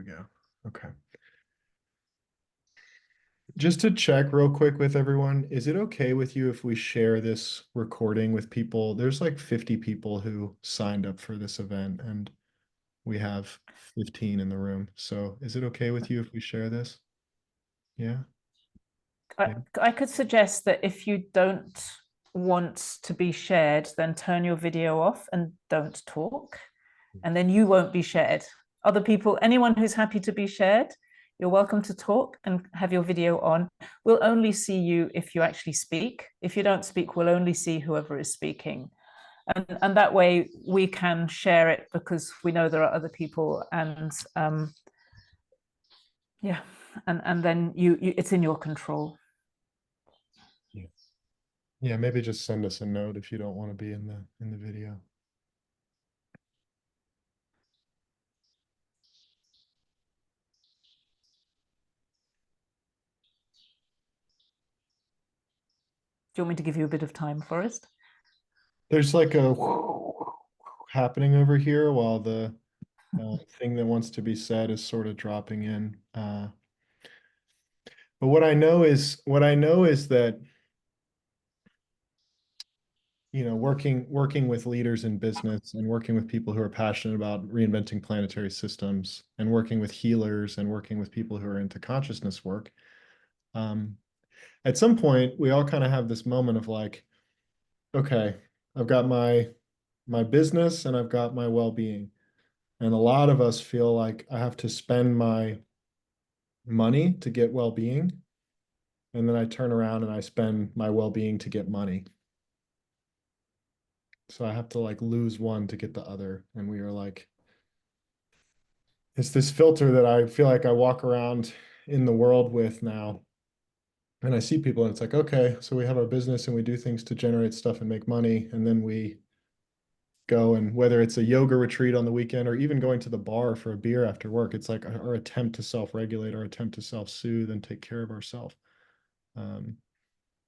go. Okay. Just to check real quick with everyone, is it okay with you if we share this recording with people? There's like 50 people who signed up for this event and we have 15 in the room. So is it okay with you if we share this? Yeah. Yeah. I could suggest that if you don't want to be shared, then turn your video off and don't talk, and then you won't be shared. Other people, anyone who's happy to be shared, you're welcome to talk and have your video on. We'll only see you if you actually speak. If you don't speak, we'll only see whoever is speaking. And that way we can share it because we know there are other people, and yeah, and then it's in your control. Yeah. Yeah, maybe just send us a note if you don't want to be in the video. Do you want me to give you a bit of time, Forrest? There's like a happening over here while the thing that wants to be said is sort of dropping in. But what I know is that working with leaders in business and working with people who are passionate about reinventing planetary systems and working with healers and working with people who are into consciousness work. Um, at some point, we all kind of have this moment of like, okay, I've got my business and I've got my well-being. And a lot of us feel like I have to spend my money to get well-being. And then I turn around and I spend my well-being to get money. So I have to like lose one to get the other. And we are like, it's this filter that I feel like I walk around in the world with now. And I see people and it's like, okay, so we have our business and we do things to generate stuff and make money. And then we go, and whether it's a yoga retreat on the weekend or even going to the bar for a beer after work, it's like our attempt to self-regulate, our attempt to self-soothe and take care of ourselves.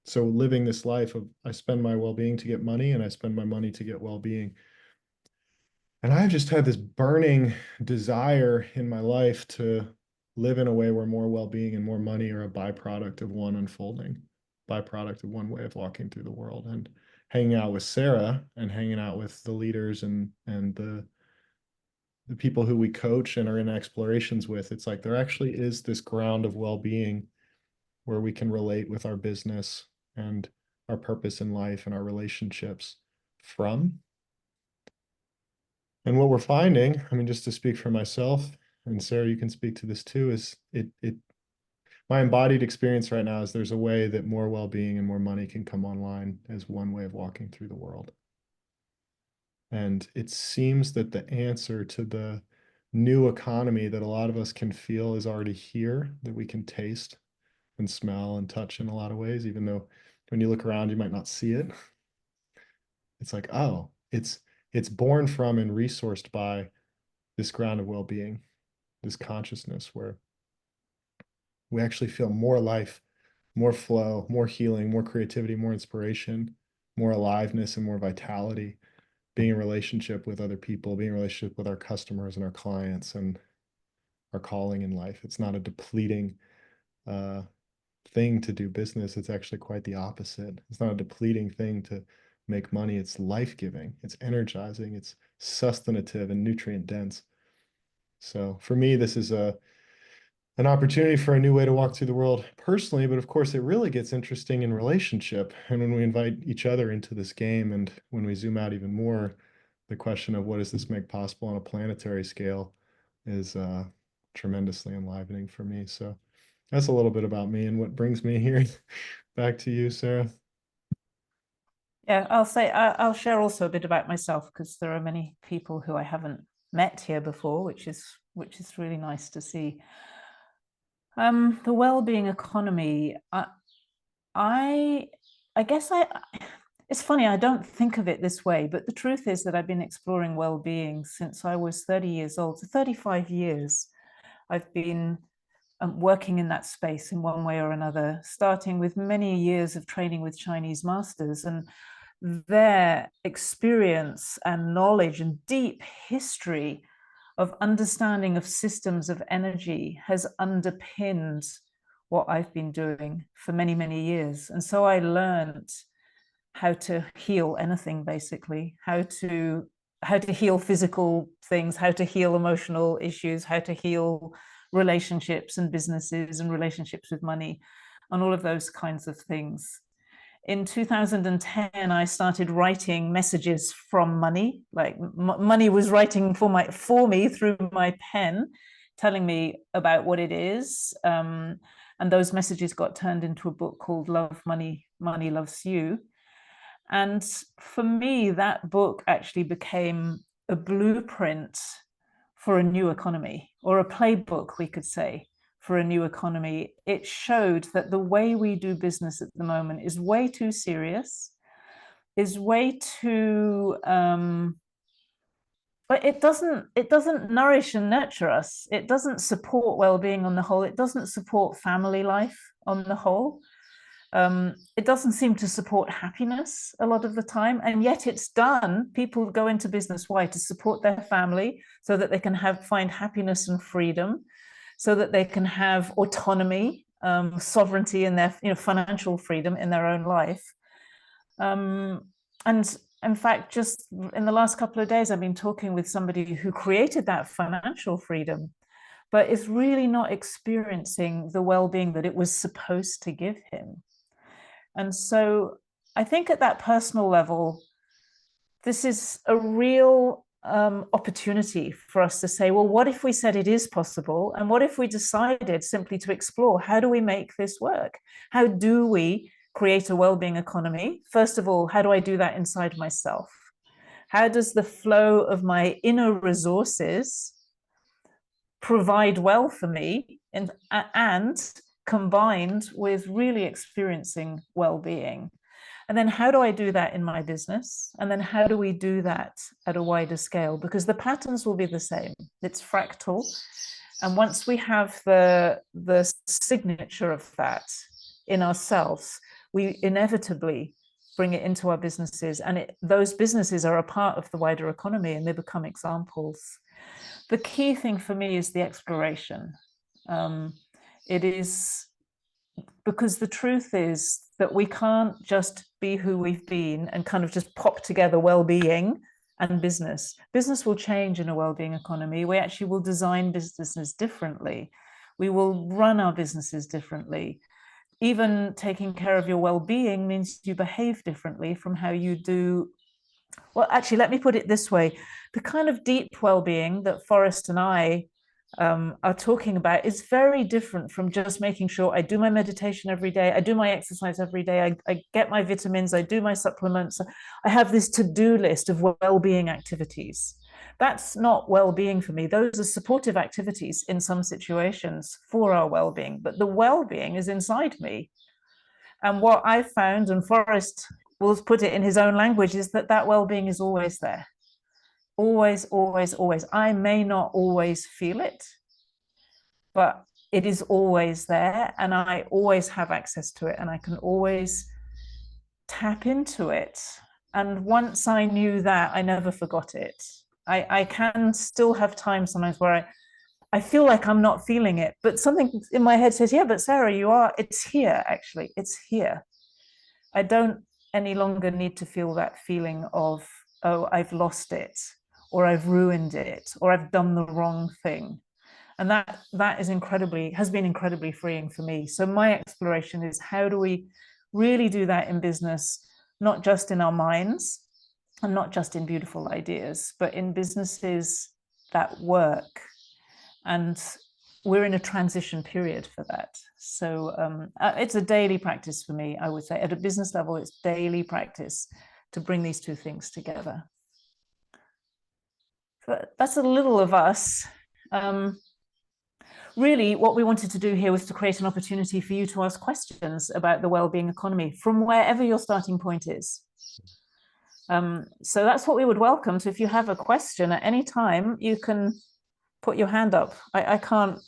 So living this life of I spend my well-being to get money and I spend my money to get well-being. And I've just had this burning desire in my life to live in a way where more well-being and more money are a byproduct of one unfolding, byproduct of one way of walking through the world. And hanging out with Sarah and hanging out with the leaders and the people who we coach and are in explorations with, it's like there actually is this ground of well-being where we can relate with our business and our purpose in life and our relationships from. And what we're finding, I mean, just to speak for myself, and Sarah, you can speak to this too, is my embodied experience right now is there's a way that more well-being and more money can come online as one way of walking through the world. And it seems that the answer to the new economy that a lot of us can feel is already here, that we can taste and smell and touch in a lot of ways, even though when you look around, you might not see it. It's like, oh, it's born from and resourced by this ground of well-being, this consciousness where we actually feel more life, more flow, more healing, more creativity, more inspiration, more aliveness, and more vitality, being in relationship with other people, being in relationship with our customers and our clients and our calling in life. It's not a depleting thing to do business. It's actually quite the opposite. It's not a depleting thing to make money. It's life-giving. It's energizing. It's sustentative and nutrient dense. So for me, this is an opportunity for a new way to walk through the world personally, but of course it really gets interesting in relationship. And when we invite each other into this game and when we zoom out even more, the question of what does this make possible on a planetary scale is tremendously enlivening for me. So that's a little bit about me and what brings me here. Back to you, Sarah. Yeah, I'll share also a bit about myself because there are many people who I haven't met here before, which is really nice to see. The well-being economy, I guess it's funny, I don't think of it this way, but the truth is that I've been exploring well-being since I was 30 years old. So 35 years I've been working in that space in one way or another, starting with many years of training with Chinese masters, and their experience and knowledge and deep history of understanding of systems of energy has underpinned what I've been doing for many, many years. And so I learned how to heal anything, basically, how to heal physical things, how to heal emotional issues, how to heal relationships and businesses and relationships with money, and all of those kinds of things. In 2010, I started writing messages from money. Like money was writing for me through my pen, telling me about what it is. And those messages got turned into a book called Love Money, Money Loves You. And for me, that book actually became a blueprint for a new economy, or a playbook, we could say, for a new economy. It showed that the way we do business at the moment is way too serious, is way too but it doesn't nourish and nurture us. It doesn't support well-being on the whole. It doesn't support family life on the whole. It doesn't seem to support happiness a lot of the time, and yet it's done. People go into business, why? To support their family, so that they can find happiness and freedom, so that they can have autonomy, sovereignty in their financial freedom in their own life. And in fact, just in the last couple of days, I've been talking with somebody who created that financial freedom, but is really not experiencing the well-being that it was supposed to give him. And so I think at that personal level, this is a real opportunity for us to say, well, what if we said it is possible? And what if we decided simply to explore, how do we make this work? How do we create a well-being economy? First of all, how do I do that inside myself? How does the flow of my inner resources provide well for me, and combined with really experiencing well-being? And then how do I do that in my business? And then how do we do that at a wider scale? Because the patterns will be the same. It's fractal. And once we have the signature of that in ourselves, we inevitably bring it into our businesses. And those businesses are a part of the wider economy, and they become examples. The key thing for me is the exploration. It is because the truth is that we can't just be who we've been and kind of just pop together well-being and business. Business will change in a well-being economy. We actually will design businesses differently. We will run our businesses differently. Even taking care of your well-being means you behave differently from how you do. Well, actually, let me put it this way. The kind of deep well-being that Forrest and I are talking about is very different from just making sure I do my meditation every day, I do my exercise every day, I get my vitamins, I do my supplements, I have this to-do list of well-being activities. That's not well-being for me. Those are supportive activities in some situations for our well-being, but the well-being is inside me. And what I've found, and Forrest will put it in his own language, is that well-being is always there. Always, always, always. I may not always feel it, but it is always there, and I always have access to it, and I can always tap into it. And once I knew that, I never forgot it. I can still have times sometimes where I feel like I'm not feeling it, but something in my head says, yeah, but Sarah, you are. It's here, actually. It's here. I don't any longer need to feel that feeling of, oh, I've lost it, or I've ruined it, or I've done the wrong thing. And that has been incredibly freeing for me. So my exploration is, how do we really do that in business, not just in our minds and not just in beautiful ideas, but in businesses that work. And we're in a transition period for that. So it's a daily practice for me, I would say. At a business level, it's daily practice to bring these two things together. So that's a little of us. Really, what we wanted to do here was to create an opportunity for you to ask questions about the well-being economy from wherever your starting point is. So that's what we would welcome. So if you have a question at any time, you can put your hand up. I can't,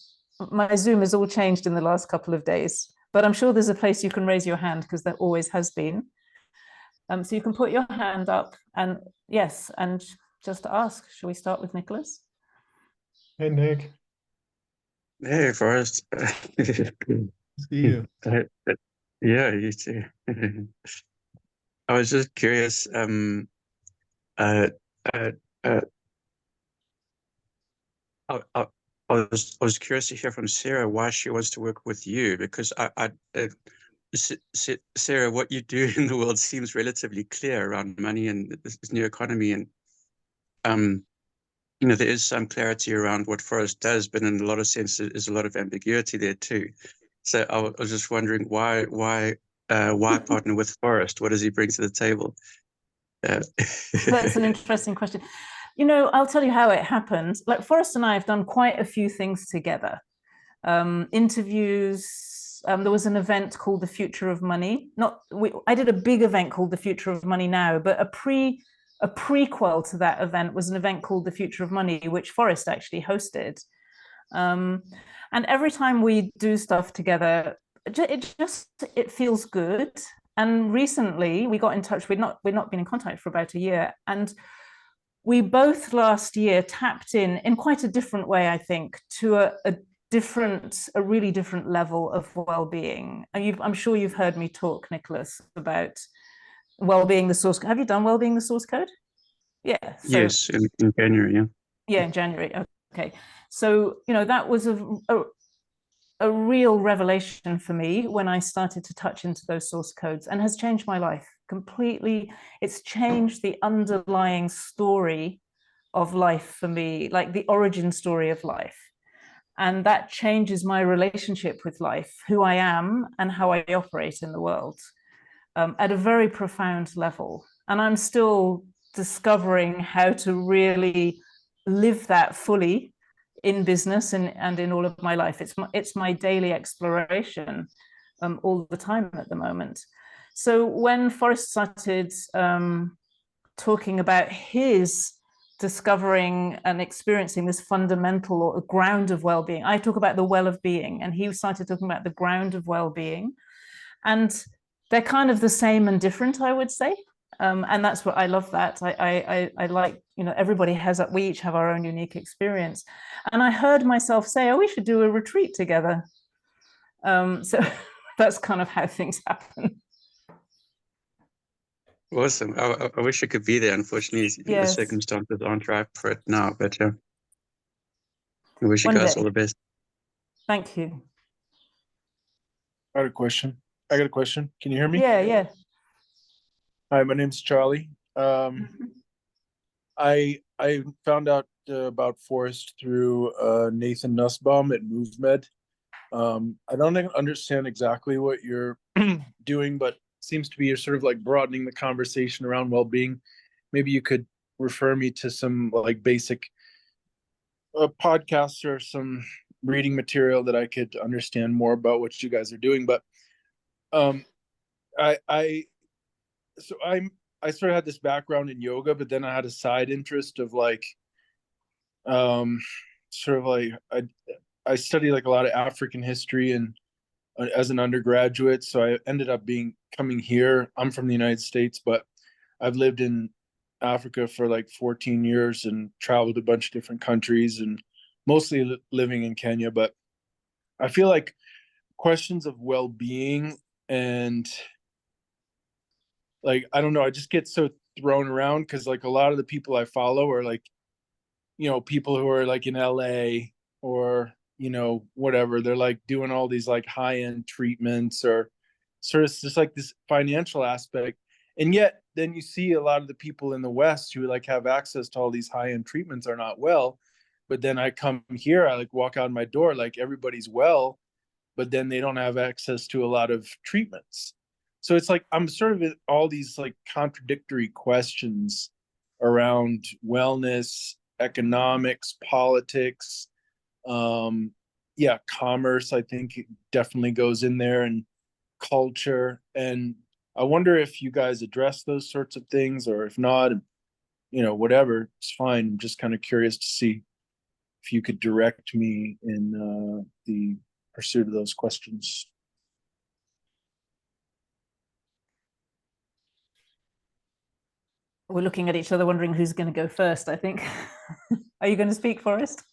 my Zoom has all changed in the last couple of days, but I'm sure there's a place you can raise your hand, because there always has been. So you can put your hand up, and yes, and just ask. Shall we start with Nicholas? Hey, Nick. Hey, Forrest. See you. Uh, yeah, you too. I was just curious. Uh, uh, uh, I was curious to hear from Sarah why she wants to work with you because Sarah, what you do in the world seems relatively clear around money and this new economy, and um, there is some clarity around what Forrest does, but in a lot of senses, there's a lot of ambiguity there too. So I was just wondering why partner with Forrest? What does he bring to the table? Uh, That's an interesting question. I'll tell you how it happened. Like Forrest and I have done quite a few things together. Interviews. There was an event called The Future of Money. I did a big event called The Future of Money Now, but a prequel to that event was an event called The Future of Money, which Forrest actually hosted. And every time we do stuff together, it feels good. And recently we got in touch. We'd not been in contact for about a year, and we both last year tapped in quite a different way, I think, to a really different level of well-being. And I'm sure you've heard me talk, Nicholas, about well-being the source. Have you done well-being the source code? Yeah. So yes, in January, yeah. yeah, in January. Okay. So, that was a real revelation for me when I started to touch into those source codes, and has changed my life completely. It's changed the underlying story of life for me, like the origin story of life. And that changes my relationship with life, who I am, and how I operate in the world, at a very profound level. And I'm still discovering how to really live that fully in business and in all of my life. It's my daily exploration, all the time at the moment. So when Forrest started talking about his discovering and experiencing this fundamental or ground of well-being, I talk about the well of being, and he started talking about the ground of well-being, and they're kind of the same and different, I would say. And that's what I love. That I like, everybody has that. We each have our own unique experience. And I heard myself say, oh, we should do a retreat together. So that's kind of how things happen. Awesome. I wish I could be there. Unfortunately, the Yes, circumstances aren't right for it now, but yeah, I wish you one guys all day. the best. Thank you. I got a question. I got a question. Can you hear me? Yeah, yeah. Hi, my name's Charlie. I found out about Forrest through Nathan Nussbaum at MoveMed. I don't understand exactly what you're doing, but seems to be you're sort of like broadening the conversation around well-being. Maybe you could refer me to some like basic podcasts or some reading material that I could understand more about what you guys are doing. But um, I so I sort of had this background in yoga, but then I had a side interest of like um sort of like I studied like a lot of African history and as an undergraduate, so I ended up coming here. I'm from the United States, but I've lived in Africa for like 14 years and traveled a bunch of different countries and mostly living in Kenya. But I feel like questions of well-being and like I don't know, I just get so thrown around because like a lot of the people I follow are like, people who are like in LA or, whatever. They're like doing all these like high-end treatments or sort of just like this financial aspect. And yet then you see a lot of the people in the West who like have access to all these high-end treatments are not well. But then I come here, I like walk out my door, like everybody's well, but then they don't have access to a lot of treatments. So it's like I'm sort of in all these like contradictory questions around wellness, economics, politics, yeah, commerce. I think it definitely goes in there, and culture. And I wonder if you guys address those sorts of things, or if not, whatever, it's fine. I'm just kind of curious to see if you could direct me in the pursuit of those questions. We're looking at each other wondering who's going to go first, I think. Are you going to speak, Forrest?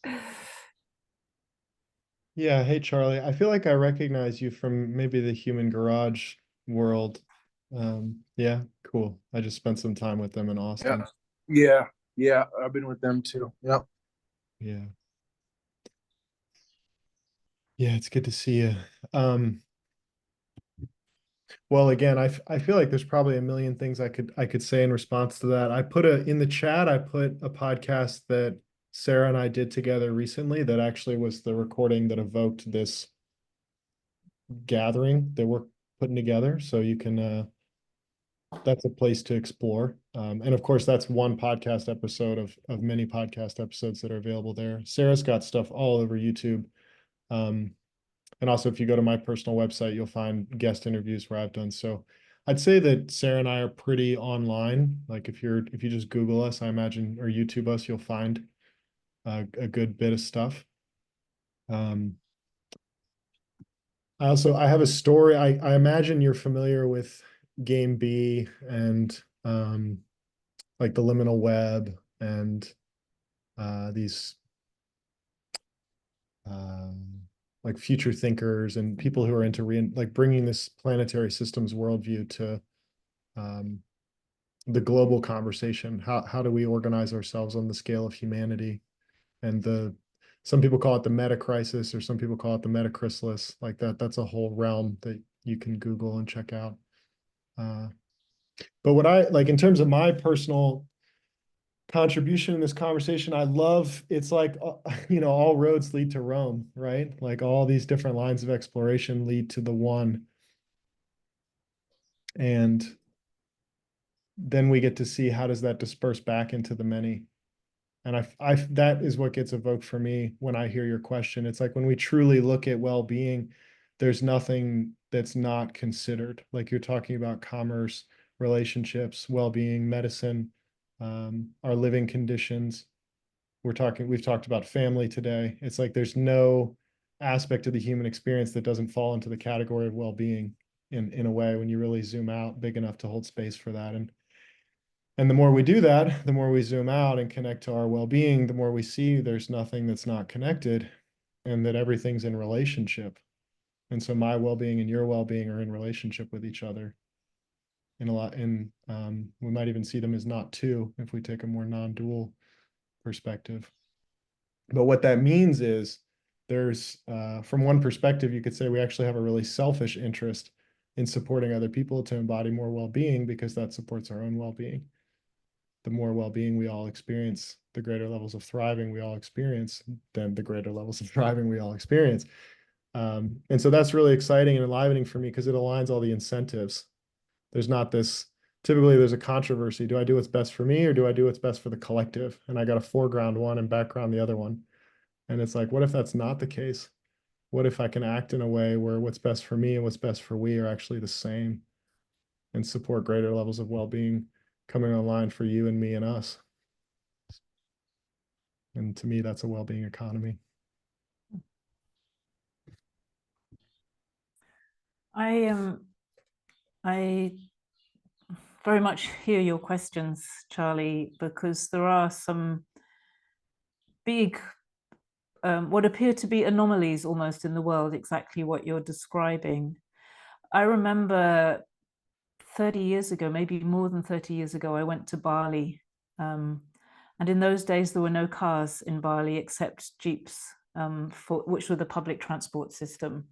Yeah, hey Charlie. I feel like I recognize you from maybe the Human Garage world. Yeah, cool. I just spent some time with them in Austin. Yeah, I've been with them too. Yep. Yeah. Yeah, it's good to see you. Um, well, again, I feel like there's probably a million things I could say in response to that. I put in the chat, I put a podcast that Sarah and I did together recently that actually was the recording that evoked this gathering that we're putting together. So you can that's a place to explore. And of course, that's one podcast episode of many podcast episodes that are available there. Sarah's got stuff all over YouTube. And also, if you go to my personal website, you'll find guest interviews where I've done. So I'd say that Sarah and I are pretty online. Like if you just Google us, I imagine, or YouTube us, you'll find a good bit of stuff. I have a story. I imagine you're familiar with Game B and like the liminal web and these like future thinkers and people who are into like bringing this planetary systems worldview to the global conversation. How do we organize ourselves on the scale of humanity? And some people call it the meta crisis, or some people call it the meta chrysalis. Like that's a whole realm that you can Google and check out. But what I like in terms of my personal contribution in this conversation, I love it's like all roads lead to Rome, right? Like all these different lines of exploration lead to the one. And then we get to see how does that disperse back into the many. And that is what gets evoked for me when I hear your question. It's like when we truly look at well-being, there's nothing that's not considered. Like you're talking about commerce, relationships, well-being, medicine, our living conditions. We've talked about family today. It's like there's no aspect of the human experience that doesn't fall into the category of well-being in a way when you really zoom out big enough to hold space for that. And the more we do that, the more we zoom out and connect to our well-being, the more we see there's nothing that's not connected and that everything's in relationship. And so my well-being and your well-being are in relationship with each other. We might even see them as not two if we take a more non-dual perspective. But what that means is there's, from one perspective, you could say we actually have a really selfish interest in supporting other people to embody more well-being because that supports our own well-being. The more well-being we all experience, the greater levels of thriving we all experience, then the greater levels of thriving we all experience. And so that's really exciting and enlivening for me because it aligns all the incentives. Typically there's a controversy. Do I do what's best for me or do I do what's best for the collective? And I got to foreground one and background the other one. And it's like, what if that's not the case? What if I can act in a way where what's best for me and what's best for we are actually the same and support greater levels of well-being coming online for you and me and us? And to me, that's a well-being economy. I very much hear your questions, Charlie, because there are some big, what appear to be anomalies almost in the world, exactly what you're describing. I remember 30 years ago, maybe more than 30 years ago, I went to Bali. And in those days, there were no cars in Bali except jeeps, which were the public transport system.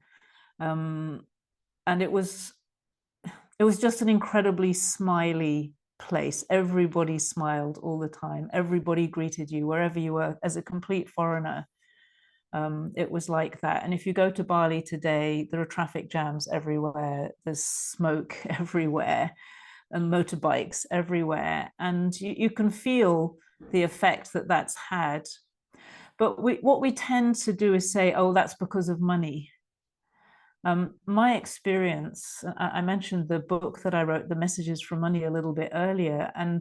And it was just an incredibly smiley place. Everybody smiled all the time. Everybody greeted you wherever you were as a complete foreigner. It was like that. And if you go to Bali today, there are traffic jams everywhere. There's smoke everywhere and motorbikes everywhere. And you can feel the effect that that's had. But what we tend to do is say, oh, that's because of money. My experience, I mentioned the book that I wrote, The Messages from Money, a little bit earlier. And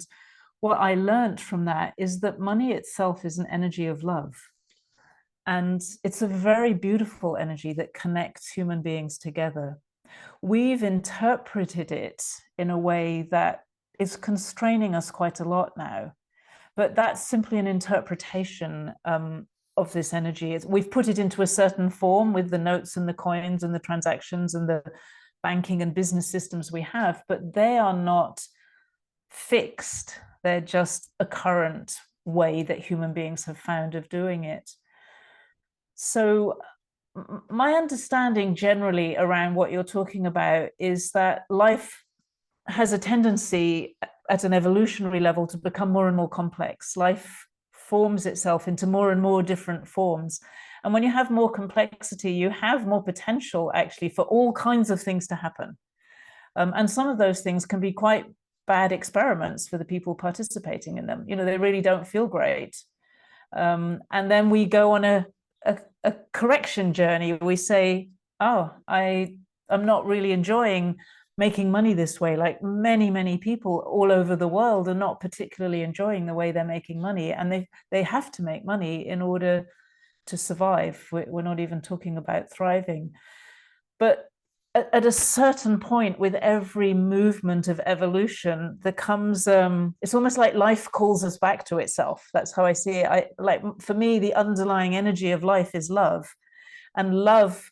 what I learned from that is that money itself is an energy of love. And it's a very beautiful energy that connects human beings together. We've interpreted it in a way that is constraining us quite a lot now. But that's simply an interpretation. of this energy. We've put it into a certain form with the notes and the coins and the transactions and the banking and business systems we have, but they are not fixed. They're just a current way that human beings have found of doing it. So my understanding generally around what you're talking about is that life has a tendency at an evolutionary level to become more and more complex. Life forms itself into more and more different forms. And when you have more complexity, you have more potential actually for all kinds of things to happen. And some of those things can be quite bad experiments for the people participating in them. You know, they really don't feel great. And then we go on a correction journey. We say, oh, I'm not really enjoying making money this way. Like many people all over the world are not particularly enjoying the way they're making money, and they have to make money in order to survive. We're not even talking about thriving. But at a certain point, with every movement of evolution, there comes it's almost like life calls us back to itself. That's how I see it. Like, for me, the underlying energy of life is love, and life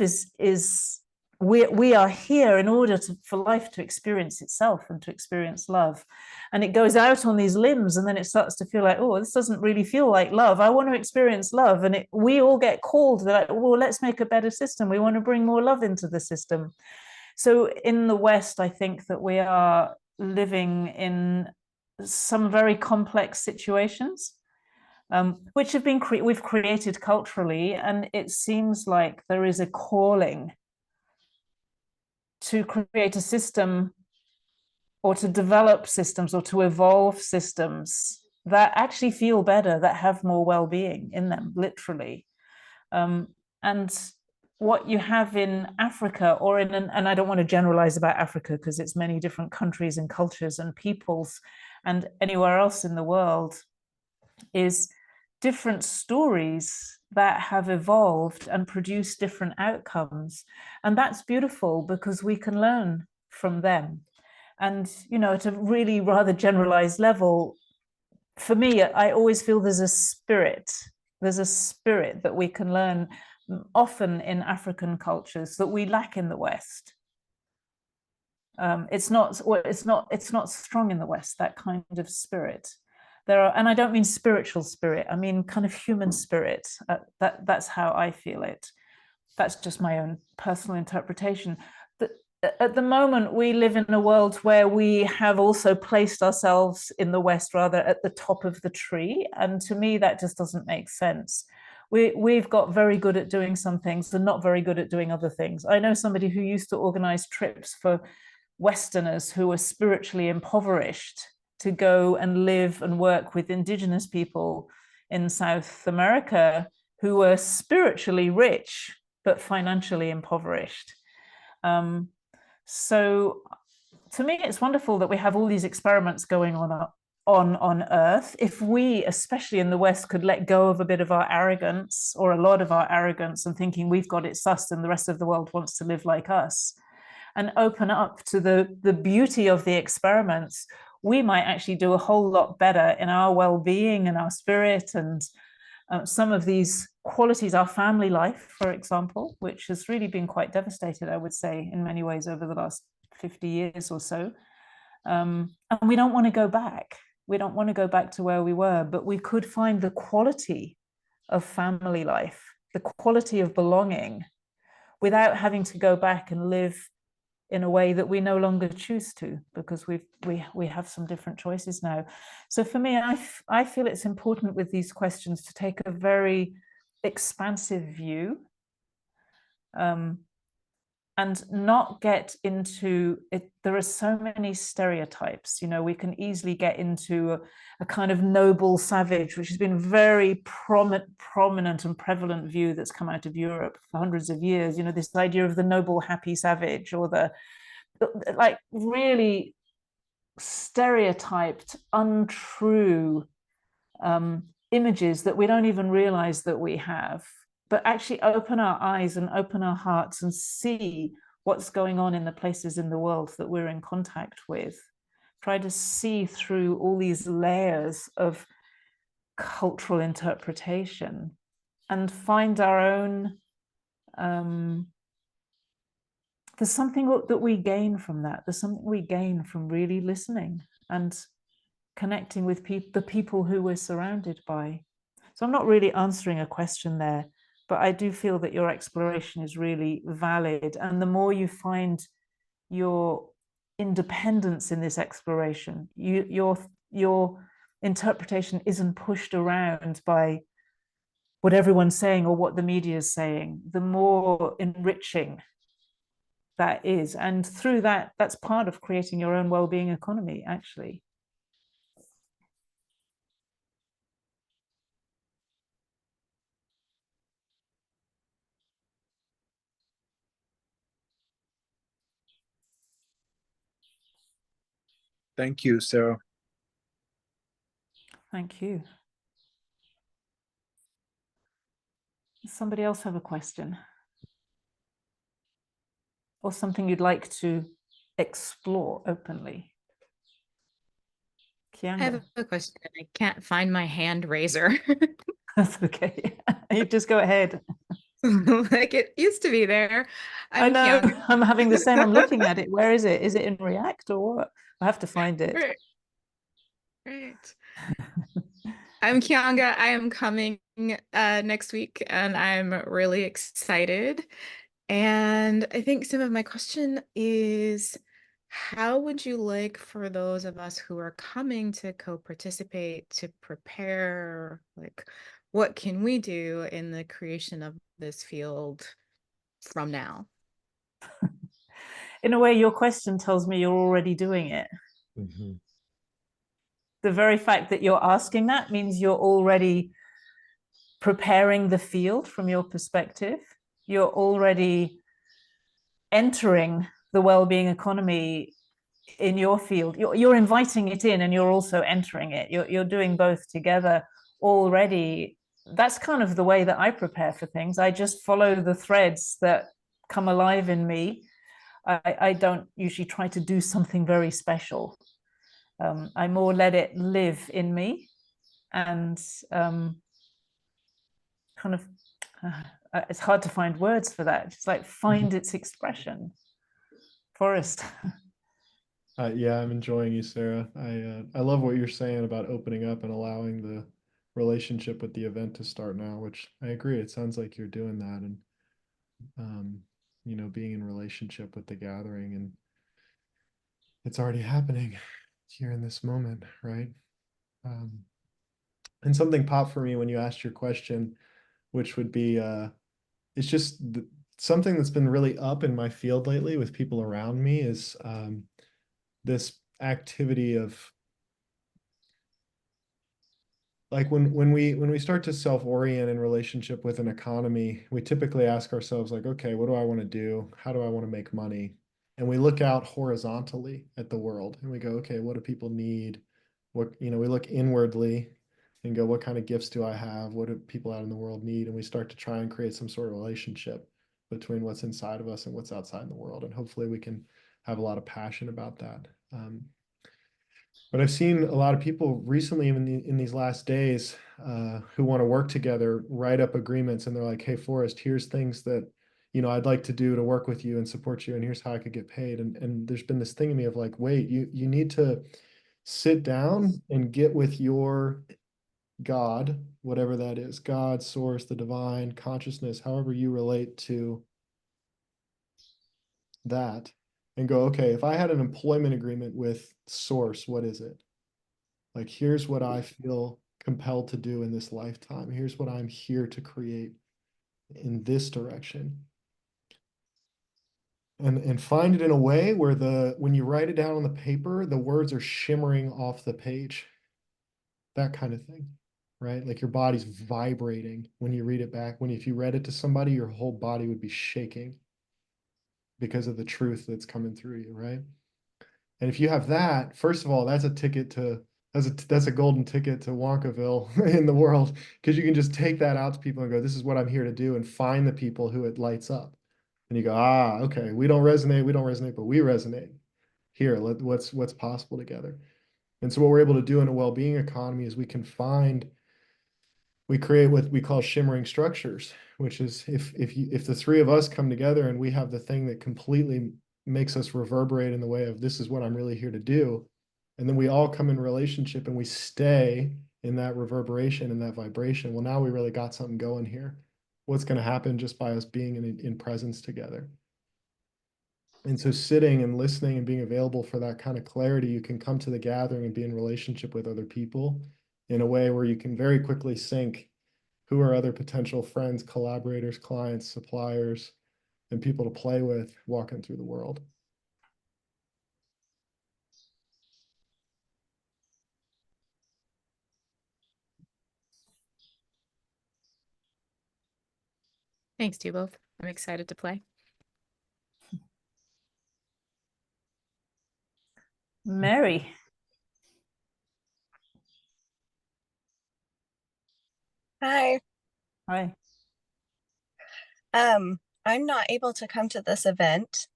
is we are here in order for life to experience itself and to experience love. And it goes out on these limbs, and then it starts to feel like, oh, this doesn't really feel like love. I want to experience love. And we all get called. They're like, well, let's make a better system. We want to bring more love into the system. So in the West, I think that we are living in some very complex situations, which have been we've created culturally, and it seems like there is a calling to create a system, or to develop systems, or to evolve systems that actually feel better, that have more well-being in them, literally. And what you have in Africa, or and I don't want to generalize about Africa because it's many different countries and cultures and peoples, and anywhere else in the world, is different stories that have evolved and produced different outcomes. And that's beautiful because we can learn from them. And, you know, at a really rather generalized level, for me, I always feel there's a spirit that we can learn, often in African cultures, that we lack in the West. It's not strong in the West, that kind of spirit. And I don't mean spiritual spirit, I mean kind of human spirit. That's how I feel it. That's just my own personal interpretation. At the moment, we live in a world where we have also placed ourselves in the West rather at the top of the tree. And to me, that just doesn't make sense. We've got very good at doing some things and not very good at doing other things. I know somebody who used to organize trips for Westerners who were spiritually impoverished to go and live and work with indigenous people in South America who were spiritually rich but financially impoverished. So to me, it's wonderful that we have all these experiments going on Earth. If we, especially in the West, could let go of a bit of our arrogance, or a lot of our arrogance, and thinking we've got it sussed and the rest of the world wants to live like us, and open up to the beauty of the experiments, we might actually do a whole lot better in our well-being and our spirit, and some of these qualities, our family life, for example, which has really been quite devastated, I would say, in many ways over the last 50 years or so. And we don't want to go back. We don't want to go back to where we were, but we could find the quality of family life, the quality of belonging, without having to go back and live in a way that we no longer choose to, because we have some different choices now. So for me, I feel it's important with these questions to take a very expansive view, and not get into it. There are so many stereotypes. You know, we can easily get into a kind of noble savage, which has been very prominent and prevalent view that's come out of Europe for hundreds of years. You know, this idea of the noble, happy savage, or the like really stereotyped, untrue images that we don't even realize that we have, but actually open our eyes and open our hearts and see what's going on in the places in the world that we're in contact with. Try to see through all these layers of cultural interpretation and find our own. There's something that we gain from that. There's something we gain from really listening and connecting with the people who we're surrounded by. So I'm not really answering a question there, but I do feel that your exploration is really valid. And the more you find your independence in this exploration, your interpretation isn't pushed around by what everyone's saying or what the media is saying, the more enriching that is. And through that, that's part of creating your own well-being economy, actually. Thank you, Sarah. Thank you. Does somebody else have a question? Or something you'd like to explore openly? I have Kianga. a question. I can't find my hand raiser. That's okay. You just go ahead. Like it used to be there. I know. Kianga. I'm having the same. I'm looking at it. Where is it? Is it in React or what? I have to find it. Right. I'm Kianga. I am coming next week and I'm really excited. And I think some of my question is, how would you like for those of us who are coming to co-participate to prepare? Like, what can we do in the creation of this field from now? In a way, your question tells me you're already doing it. Mm-hmm. The very fact that you're asking that means you're already preparing the field from your perspective. You're already entering the well-being economy in your field. You're inviting it in and you're also entering it. You're doing both together already. That's kind of the way that I prepare for things. I just follow the threads that come alive in me. I don't usually try to do something very special. I more let it live in me and kind of, it's hard to find words for that. Just like find its expression. Forrest. Yeah, I'm enjoying you, Sarah. I love what you're saying about opening up and allowing the relationship with the event to start now, which I agree. It sounds like you're doing that and being in relationship with the gathering, and it's already happening here in this moment, right? And something popped for me when you asked your question, which would be it's just something that's been really up in my field lately with people around me is this activity of like when we start to self-orient in relationship with an economy, we typically ask ourselves like, okay, what do I want to do? How do I want to make money? And we look out horizontally at the world and we go, okay, what do people need? We look inwardly and go, what kind of gifts do I have? What do people out in the world need? And we start to try and create some sort of relationship between what's inside of us and what's outside in the world. And hopefully we can have a lot of passion about that. But I've seen a lot of people recently, even in these last days, who want to work together, write up agreements, and they're like, "Hey, Forrest, here's things that I'd like to do to work with you and support you, and here's how I could get paid." And there's been this thing in me of like, wait, you need to sit down and get with your God, whatever that is, God, source, the divine, consciousness, however you relate to that, and go, okay, if I had an employment agreement with source, what is it? Like, here's what I feel compelled to do in this lifetime. Here's what I'm here to create in this direction. And find it in a way where when you write it down on the paper, the words are shimmering off the page. That kind of thing, right? Like your body's vibrating when you read it back. If you read it to somebody, your whole body would be shaking because of the truth that's coming through you, right? And if you have that, first of all, that's a golden ticket to Wonkaville in the world, because you can just take that out to people and go, this is what I'm here to do, and find the people who it lights up. And you go, okay, we don't resonate, but we resonate. Here, what's possible together. And so what we're able to do in a well-being economy is we can find we create what we call shimmering structures, which is if the three of us come together and we have the thing that completely makes us reverberate in the way of this is what I'm really here to do, and then we all come in relationship and we stay in that reverberation and that vibration, well, now we really got something going here. What's going to happen just by us being in presence together? And so sitting and listening and being available for that kind of clarity, you can come to the gathering and be in relationship with other people in a way where you can very quickly sync who are other potential friends, collaborators, clients, suppliers, and people to play with walking through the world. Thanks to you both. I'm excited to play. Mary. Hi. Hi. I'm not able to come to this event,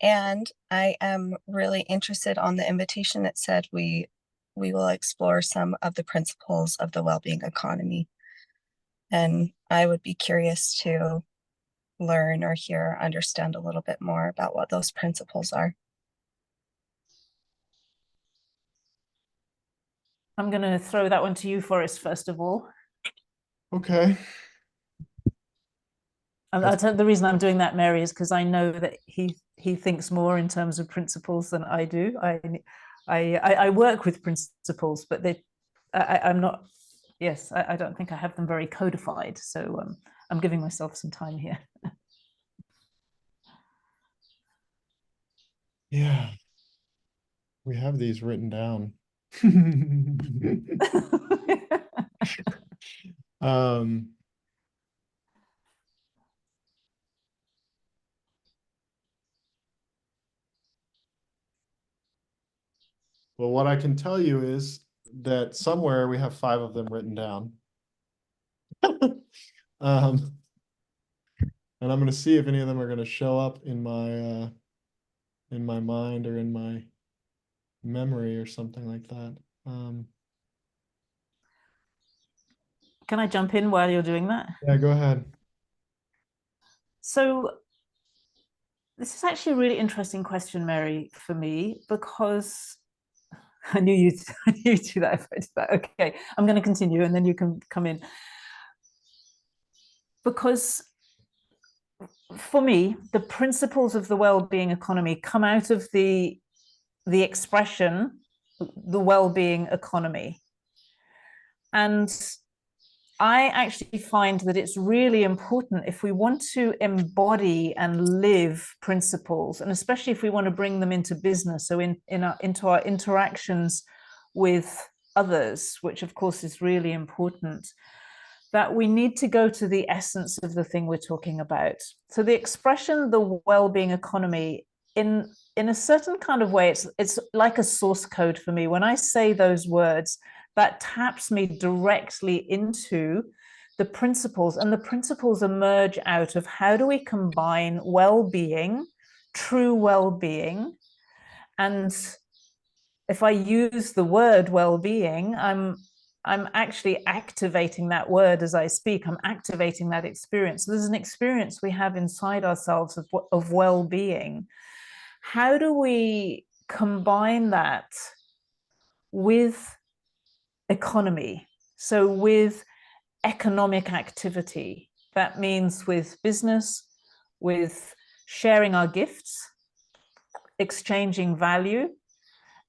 and I am really interested on the invitation that said we will explore some of the principles of the well-being economy. And I would be curious to learn or hear, understand a little bit more about what those principles are. I'm going to throw that one to you, Forrest, first of all. Okay. And the reason I'm doing that, Mary, is because I know that he thinks more in terms of principles than I do. I work with principles, but I'm not. Yes, I don't think I have them very codified. So I'm giving myself some time here. Yeah. We have these written down. Well, what I can tell you is that somewhere we have 5 of them written down. And I'm going to see if any of them are going to show up in my mind or in my memory or something like that. Can I jump in while you're doing that? Yeah, go ahead. So this is actually a really interesting question, Mary, for me, because I knew you'd do that if I did that. Okay, I'm going to continue and then you can come in. Because for me, the principles of the well-being economy come out of the expression, the well-being economy. And I actually find that it's really important if we want to embody and live principles, and especially if we want to bring them into business, so into our interactions with others, which of course is really important, that we need to go to the essence of the thing we're talking about. So the expression, the well-being economy, in a certain kind of way, it's like a source code for me. When I say those words, that taps me directly into the principles, and the principles emerge out of how do we combine well-being, true well-being, and if I use the word well-being, I'm actually activating that word as I speak. I'm activating that experience. So there's an experience we have inside ourselves of well-being. How do we combine that with economy? So with economic activity. That means with business, with sharing our gifts, exchanging value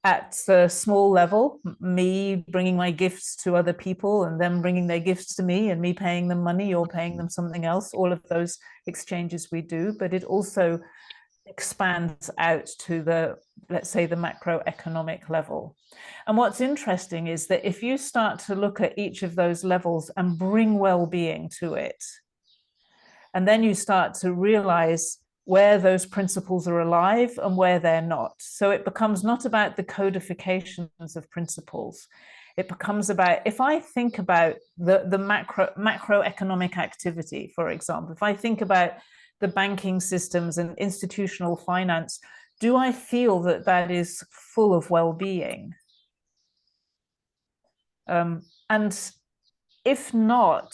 at a small level, me bringing my gifts to other people and them bringing their gifts to me, and me paying them money or paying them something else, all of those exchanges we do. But it also expands out to the, let's say, the macroeconomic level. And what's interesting is that if you start to look at each of those levels and bring well-being to it, and then you start to realize where those principles are alive and where they're not. So it becomes not about the codifications of principles. It becomes about, if I think about the macroeconomic activity, for example, if I think about the banking systems and institutional finance, do I feel that that is full of well-being? And if not,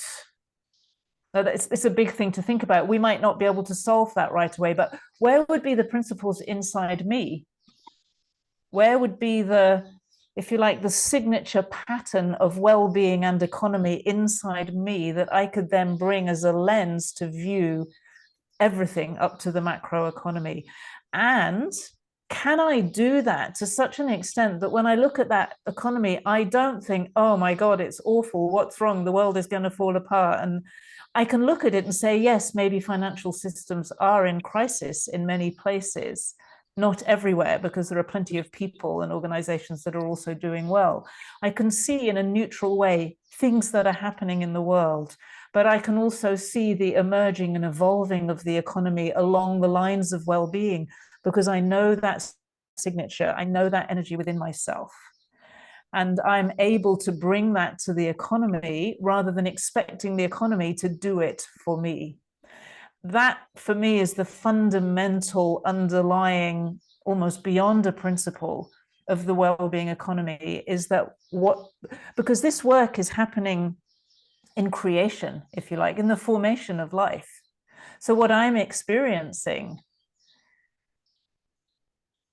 it's a big thing to think about. We might not be able to solve that right away, but where would be the principles inside me? Where would be the, if you like, the signature pattern of well-being and economy inside me that I could then bring as a lens to view everything up to the macro economy? And can I do that to such an extent that when I look at that economy, I don't think, oh my God, it's awful, what's wrong, the world is going to fall apart? And I can look at it and say, yes, maybe financial systems are in crisis in many places, not everywhere, because there are plenty of people and organizations that are also doing well. I can see in a neutral way things that are happening in the world, but I can also see the emerging and evolving of the economy along the lines of well-being, because I know that signature, I know that energy within myself. And I'm able to bring that to the economy rather than expecting the economy to do it for me. That, for me, is the fundamental underlying, almost beyond a principle of the well-being economy, is that because this work is happening in creation, if you like, in the formation of life. So what I'm experiencing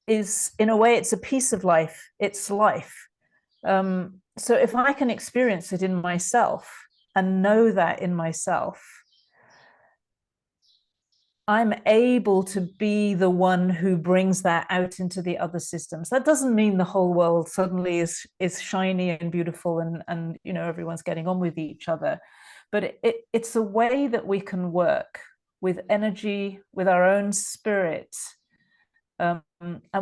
is, in a way, it's a piece of life, it's life. So if I can experience it in myself and know that in myself, I'm able to be the one who brings that out into the other systems. That doesn't mean the whole world suddenly is shiny and beautiful and you know, everyone's getting on with each other. But it's a way that we can work with energy, with our own spirit, and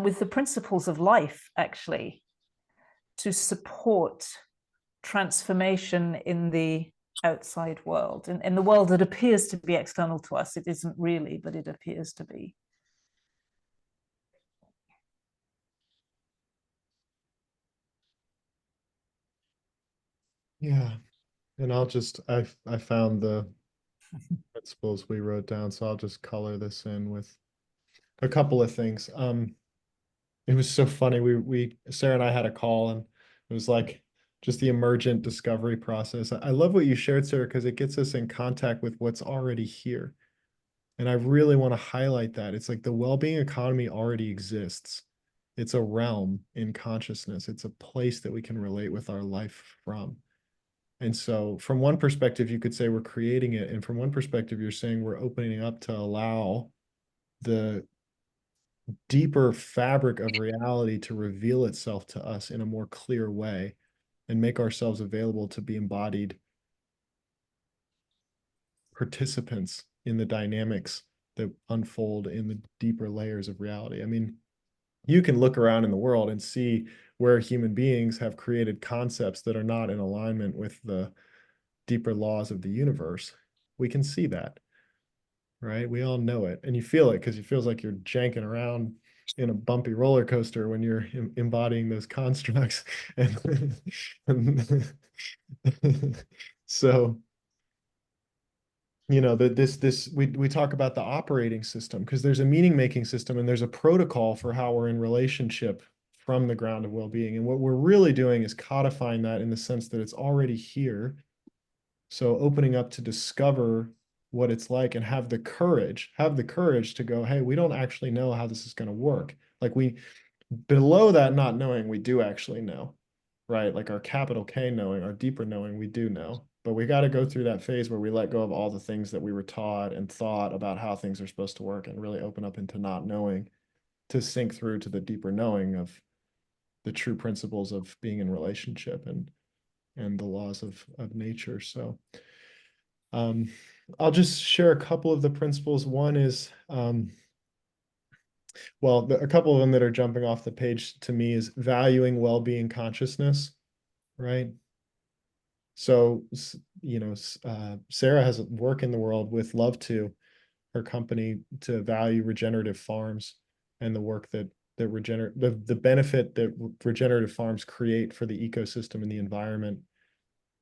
with the principles of life, actually, to support transformation in the outside world, in the world that appears to be external to us. It isn't really, but it appears to be. Yeah. And I found the principles we wrote down, so I'll just color this in with a couple of things. It was so funny. Sarah and I had a call, and it was like just the emergent discovery process. I love what you shared, Sarah, because it gets us in contact with what's already here. And I really want to highlight that. It's like the well-being economy already exists. It's a realm in consciousness. It's a place that we can relate with our life from. And so from one perspective, you could say we're creating it. And from one perspective, you're saying we're opening up to allow the deeper fabric of reality to reveal itself to us in a more clear way and make ourselves available to be embodied participants in the dynamics that unfold in the deeper layers of reality. I mean, you can look around in the world and see where human beings have created concepts that are not in alignment with the deeper laws of the universe. We can see that, right? We all know it. And you feel it because it feels like you're janking around in a bumpy roller coaster when you're embodying those constructs. And so, you know, we talk about the operating system because there's a meaning making system and there's a protocol for how we're in relationship from the ground of well-being. And what we're really doing is codifying that in the sense that it's already here. So opening up to discover what it's like and have the courage to go, hey, we don't actually know how this is going to work. Like below that not knowing, we do actually know, right? Like our capital K knowing, our deeper knowing, we do know. But we got to go through that phase where we let go of all the things that we were taught and thought about how things are supposed to work and really open up into not knowing to sink through to the deeper knowing of the true principles of being in relationship and the laws of nature. So I'll just share a couple of the principles. One is, well, a couple of them that are jumping off the page to me is valuing well-being consciousness, right? So, you know, Sarah has work in the world with Love2, her company, to value regenerative farms and the work that the benefit that regenerative farms create for the ecosystem and the environment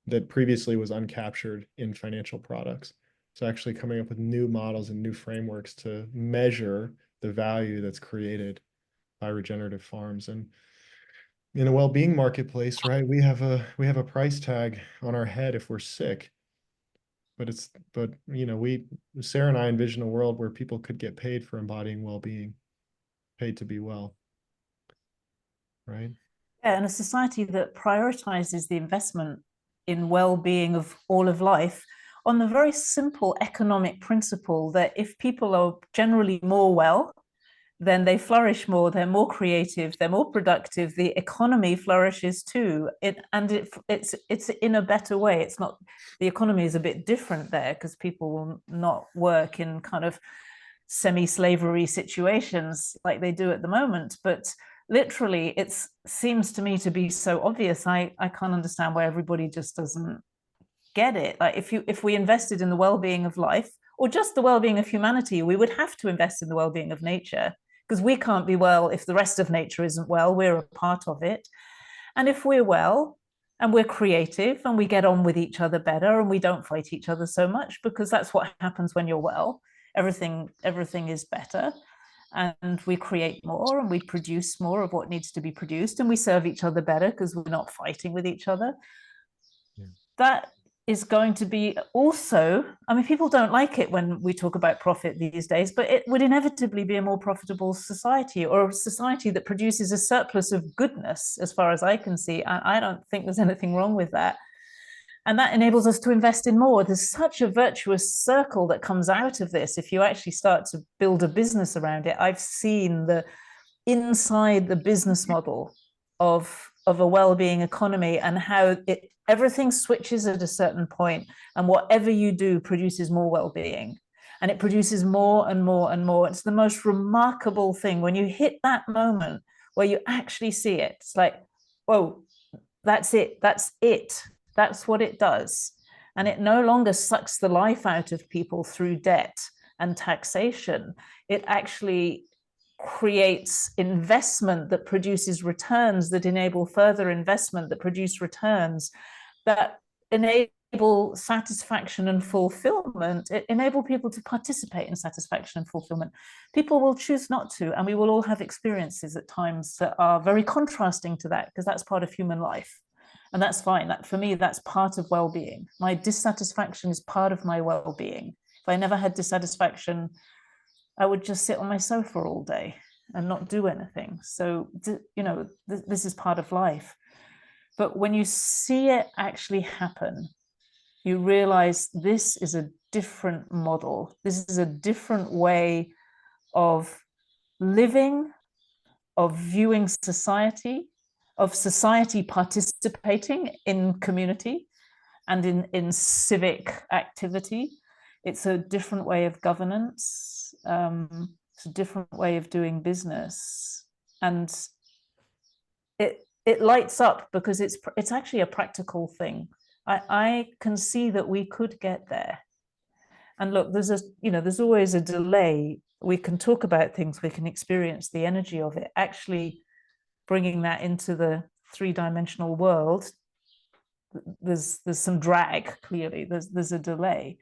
that previously was uncaptured in financial products. So actually coming up with new models and new frameworks to measure the value that's created by regenerative farms. And in a well-being marketplace, right? We have a price tag on our head if we're sick. But you know, Sarah and I envision a world where people could get paid for embodying well-being, paid to be well. Right? Yeah, and a society that prioritizes the investment in well-being of all of life on the very simple economic principle that if people are generally more well, then they flourish more, they're more creative, they're more productive, the economy flourishes too. It's in a better way. It's not, the economy is a bit different there because people will not work in kind of semi-slavery situations like they do at the moment. But literally, it seems to me to be so obvious. I can't understand why everybody just doesn't get it. Like if we invested in the well-being of life or just the well-being of humanity, we would have to invest in the well-being of nature, because we can't be well if the rest of nature isn't well. We're a part of it. And if we're well and we're creative and we get on with each other better and we don't fight each other so much, because that's what happens when you're well, everything is better, and we create more and we produce more of what needs to be produced, and we serve each other better because we're not fighting with each other. Yeah. That is going to be also, I mean, people don't like it when we talk about profit these days, but it would inevitably be a more profitable society, or a society that produces a surplus of goodness, as far as I can see. I don't think there's anything wrong with that. And that enables us to invest in more. There's such a virtuous circle that comes out of this if you actually start to build a business around it. I've seen the inside the business model of a well-being economy, and how everything switches at a certain point, and whatever you do produces more well-being, and it produces more and more and more. It's the most remarkable thing when you hit that moment where you actually see it. It's like, whoa, that's it, that's what it does. And it no longer sucks the life out of people through debt and taxation. It actually creates investment that produces returns, that enable further investment, that produce returns, that enable satisfaction and fulfillment, enable people to participate in satisfaction and fulfillment. People will choose not to, and we will all have experiences at times that are very contrasting to that, because that's part of human life. And that's fine. That, for me, that's part of well-being. My dissatisfaction is part of my well-being. If I never had dissatisfaction, I would just sit on my sofa all day and not do anything. So, you know, this is part of life. But when you see it actually happen, you realize this is a different model. This is a different way of living, of viewing society, of society participating in community and in civic activity. It's a different way of governance. It's a different way of doing business, and it lights up because it's actually a practical thing. I can see that we could get there. And look, there's always a delay. We can talk about things, we can experience the energy of it. Actually bringing that into the three-dimensional world, there's some drag, clearly. There's a delay.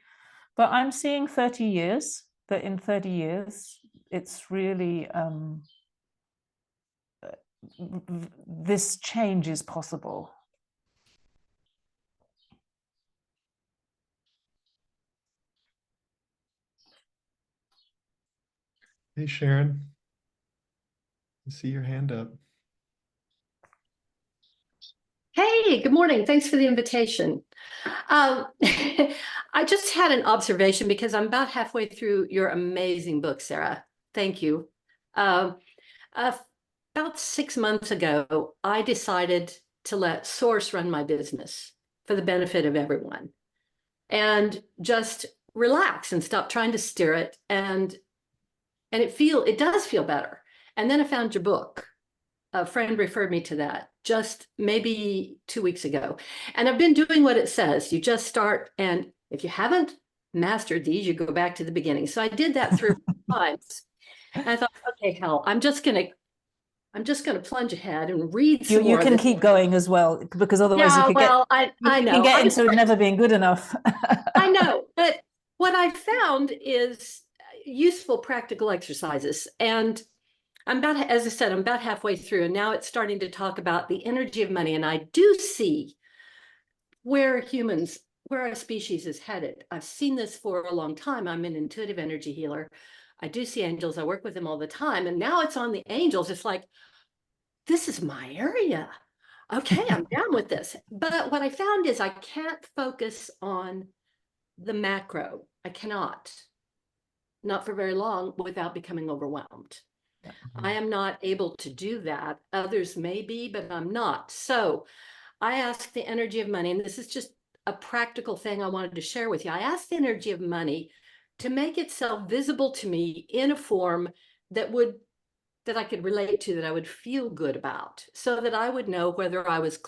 But I'm seeing 30 years, that in 30 years, it's really, this change is possible. Hey, Sharon. I see your hand up. Hey, good morning. Thanks for the invitation. I just had an observation because I'm about halfway through your amazing book, Sarah. Thank you. About 6 months ago, I decided to let Source run my business for the benefit of everyone and just relax and stop trying to steer it. And it does feel better. And then I found your book. A friend referred me to that just maybe 2 weeks ago. And I've been doing what it says. You just start, and if you haven't mastered these, you go back to the beginning. So I did that 3 or 4 times. And I thought, okay, hell, I'm just gonna plunge ahead and read some more. You can keep going as well, because otherwise you know. You can get into never being good enough. I know, but what I found is useful practical exercises. And as I said, I'm about halfway through, and now it's starting to talk about the energy of money. And I do see where our species is headed. I've seen this for a long time. I'm an intuitive energy healer. I do see angels. I work with them all the time. And now it's on the angels. It's like, this is my area. Okay, I'm down with this. But what I found is I can't focus on the macro. I cannot, not for very long, without becoming overwhelmed. I am not able to do that. Others may be, but I'm not. So I ask the energy of money, and this is just a practical thing I wanted to share with you. I ask the energy of money to make itself visible to me in a form that I could relate to, that I would feel good about, so that I would know whether I was,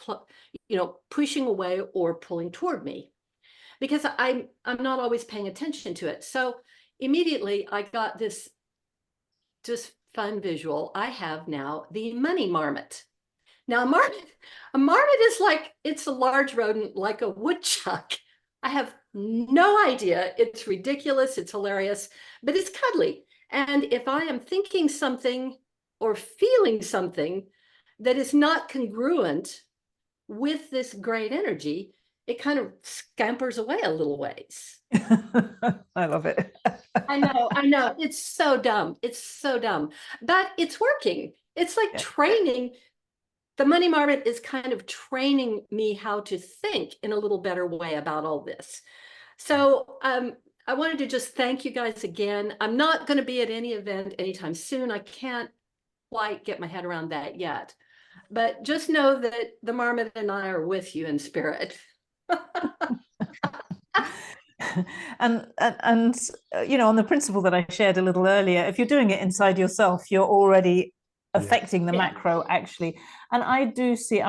pushing away or pulling toward me, because I'm not always paying attention to it. So immediately I got this just fun visual. I have now the money marmot. Now a marmot is like, it's a large rodent like a woodchuck. I have no idea. It's ridiculous. It's hilarious, but it's cuddly. And if I am thinking something or feeling something that is not congruent with this great energy, it kind of scampers away a little ways. I love it. I know. It's so dumb. It's so dumb, but it's working. It's like training. The money marmot is kind of training me how to think in a little better way about all this. So I wanted to just thank you guys again. I'm not going to be at any event anytime soon. I can't quite get my head around that yet. But just know that the marmot and I are with you in spirit. and on the principle that I shared a little earlier, if you're doing it inside yourself, you're already affecting the macro, actually. And I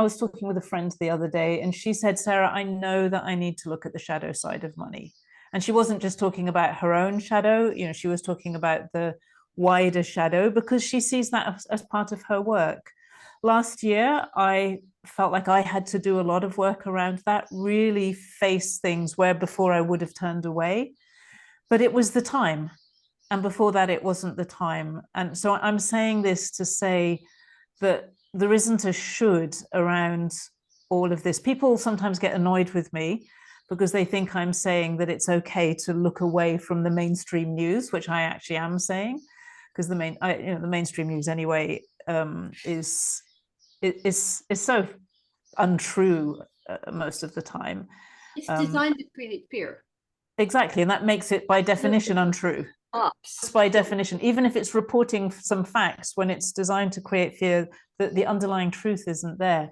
was talking with a friend the other day, and she said, Sarah, I know that I need to look at the shadow side of money. And she wasn't just talking about her own shadow, she was talking about the wider shadow, because she sees that as part of her work. Last year, I felt like I had to do a lot of work around that, really face things where before I would have turned away. But it was the time. And before that, it wasn't the time. And so I'm saying this to say that there isn't a should around all of this. People sometimes get annoyed with me because they think I'm saying that it's okay to look away from the mainstream news, which I actually am saying, because the mainstream news anyway is so untrue most of the time. It's designed to create fear. Exactly, and that makes it by definition untrue. By definition, even if it's reporting some facts, when it's designed to create fear, that the underlying truth isn't there.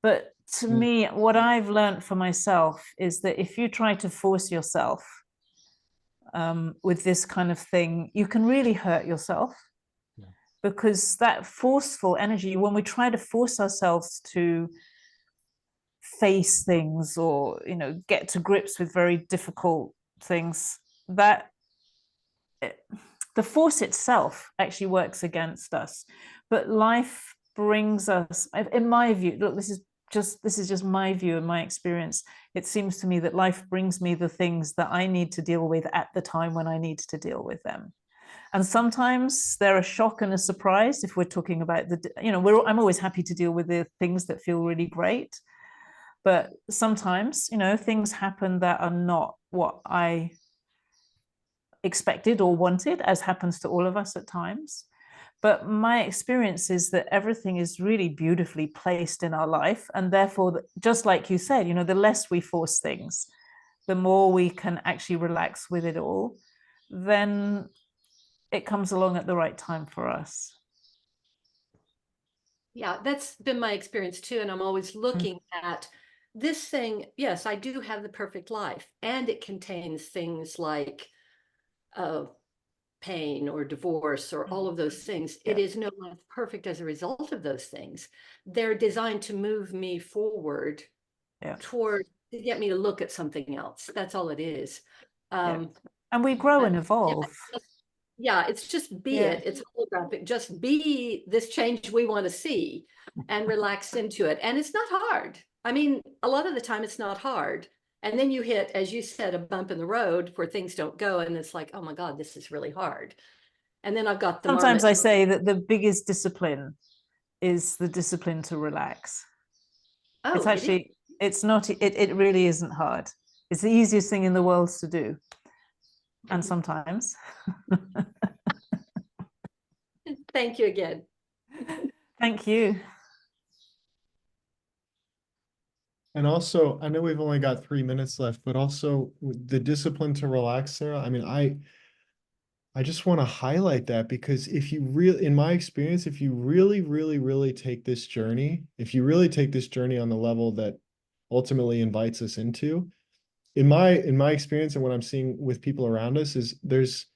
But to me, what I've learned for myself is that if you try to force yourself with this kind of thing, you can really hurt yourself. Because that forceful energy, when we try to force ourselves to face things or get to grips with very difficult things, the force itself actually works against us. But life brings us, in my view, look, this is just my view and my experience. It seems to me that life brings me the things that I need to deal with at the time when I need to deal with them. And sometimes they're a shock and a surprise. If we're talking about I'm always happy to deal with the things that feel really great. But sometimes, things happen that are not what I expected or wanted, as happens to all of us at times. But my experience is that everything is really beautifully placed in our life. And therefore, just like you said, the less we force things, the more we can actually relax with it all, then it comes along at the right time for us. Yeah, that's been my experience too. And I'm always looking at this thing. Yes, I do have the perfect life, and it contains things like pain or divorce or all of those things. It is no less perfect as a result of those things. They're designed to move me forward toward, to get me to look at something else. That's all it is. And we grow and evolve. It's just it. It's holographic. Just be this change we want to see and relax into it. And it's not hard. I mean, a lot of the time it's not hard. And then you hit, as you said, a bump in the road where things don't go. And it's like, oh my God, this is really hard. And then I've got the Sometimes I marmot. say that the biggest discipline is the discipline to relax. Oh, It's it is? actually, it's not, it really isn't hard. It's the easiest thing in the world to do. And sometimes. Thank you again. Thank you. And also, I know we've only got 3 minutes left, but also the discipline to relax, Sarah. I mean, I just want to highlight that, because if you really, in my experience, if you really, really, really take this journey, if you really take this journey on the level that ultimately invites us into, in my experience and what I'm seeing with people around us, is there's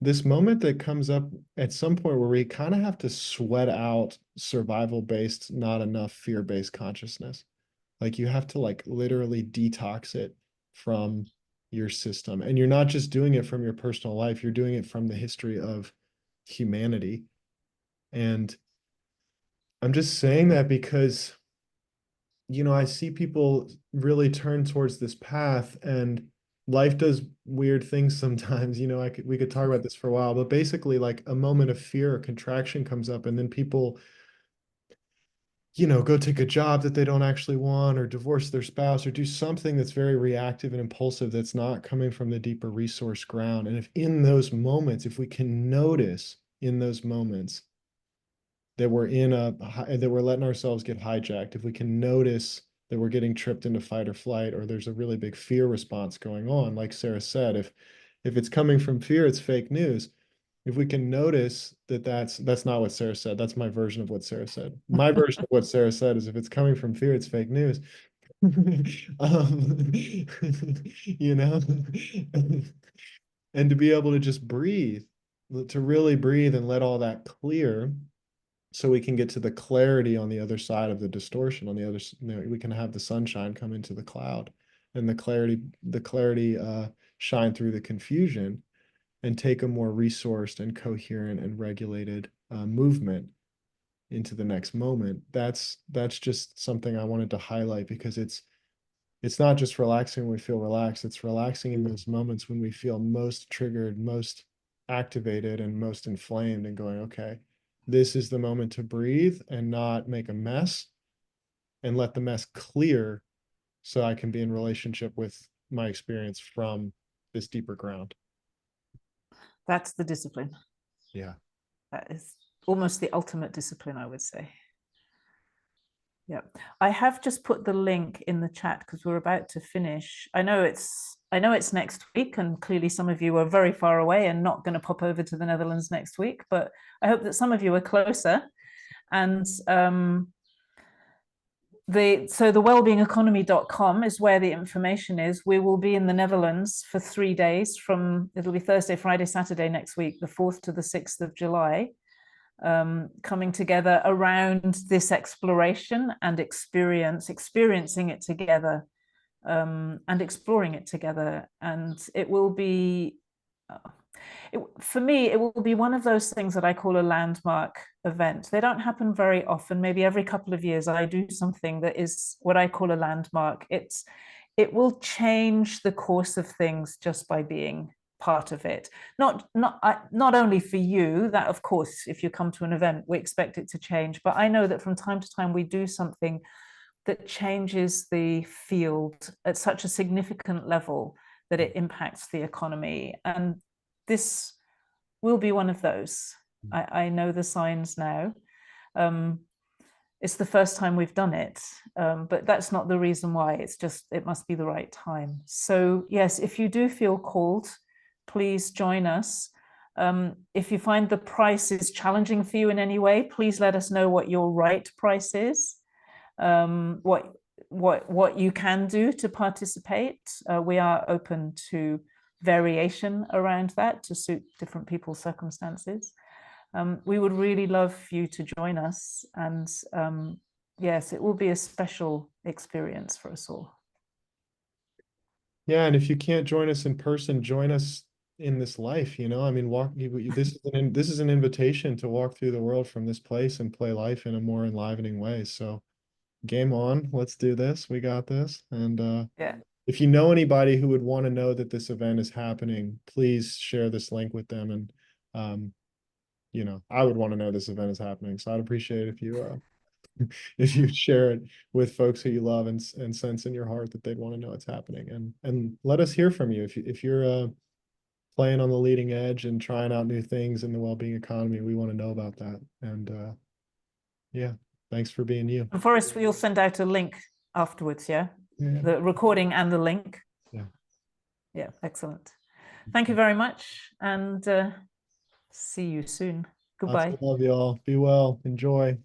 this moment that comes up at some point where we kind of have to sweat out survival-based, not enough fear-based consciousness. Like you have to like literally detox it from your system. And you're not just doing it from your personal life, you're doing it from the history of humanity. And I'm just saying that because, you know, I see people really turn towards this path, and life does weird things sometimes. You know, we could talk about this for a while, but basically like a moment of fear or contraction comes up, and then people, you know, go take a job that they don't actually want, or divorce their spouse, or do something that's very reactive and impulsive that's not coming from the deeper resource ground. And if in those moments, if we can notice in those moments that we're that we're letting ourselves get hijacked, if we can notice that we're getting tripped into fight or flight, or there's a really big fear response going on, like Sarah said, if it's coming from fear, it's fake news. If we can notice that that's not what Sarah said. That's my version of what Sarah said. My version of what Sarah said is, if it's coming from fear, it's fake news. You know, and to be able to just breathe, to really breathe and let all that clear, so we can get to the clarity on the other side of the distortion. On the other, you know, we can have the sunshine come into the cloud, and the clarity shine through the confusion, and take a more resourced and coherent and regulated movement into the next moment. That's just something I wanted to highlight, because it's not just relaxing when we feel relaxed, it's relaxing in those moments when we feel most triggered, most activated, and most inflamed, and going, okay, this is the moment to breathe and not make a mess, and let the mess clear, so I can be in relationship with my experience from this deeper ground. That's the discipline. Yeah. That is almost the ultimate discipline, I would say. Yeah, I have just put the link in the chat because we're about to finish. I know it's next week, and clearly some of you are very far away and not going to pop over to the Netherlands next week, but I hope that some of you are closer. And the wellbeingeconomy.com is where the information is. We will be in the Netherlands for 3 days, it'll be Thursday, Friday, Saturday next week, the 4th to the 6th of July. Coming together around this exploration and experiencing it together, and exploring it together. And it will be, for me, it will be one of those things that I call a landmark event. They don't happen very often. Maybe every couple of years I do something that is what I call a landmark. It will change the course of things just by being part of it. Not only for you, that of course, if you come to an event, we expect it to change, but I know that from time to time we do something that changes the field at such a significant level that it impacts the economy. And this will be one of those. I know the signs now. It's the first time we've done it, but that's not the reason why. It's just, it must be the right time. So yes, if you do feel called, please join us. If you find the price is challenging for you in any way, please let us know what your right price is, what you can do to participate. We are open to variation around that to suit different people's circumstances. We would really love for you to join us, and yes, it will be a special experience for us all. Yeah, and if you can't join us in person, join us in this life, you know. I mean, this is an invitation to walk through the world from this place and play life in a more enlivening way. So game on, let's do this. We got this. And yeah, if you know anybody who would want to know that this event is happening, please share this link with them, and you know, I would want to know this event is happening. So I'd appreciate it if you if you share it with folks who you love and sense in your heart that they'd want to know it's happening. And let us hear from you if you're playing on the leading edge and trying out new things in the well-being economy. We want to know about that. And yeah, thanks for being you. And Forrest, we'll send out a link afterwards, yeah? Yeah. The recording and the link. Yeah. Yeah, excellent. Thank you very much, and see you soon. Lots Goodbye. of love, y'all. Be well. Enjoy.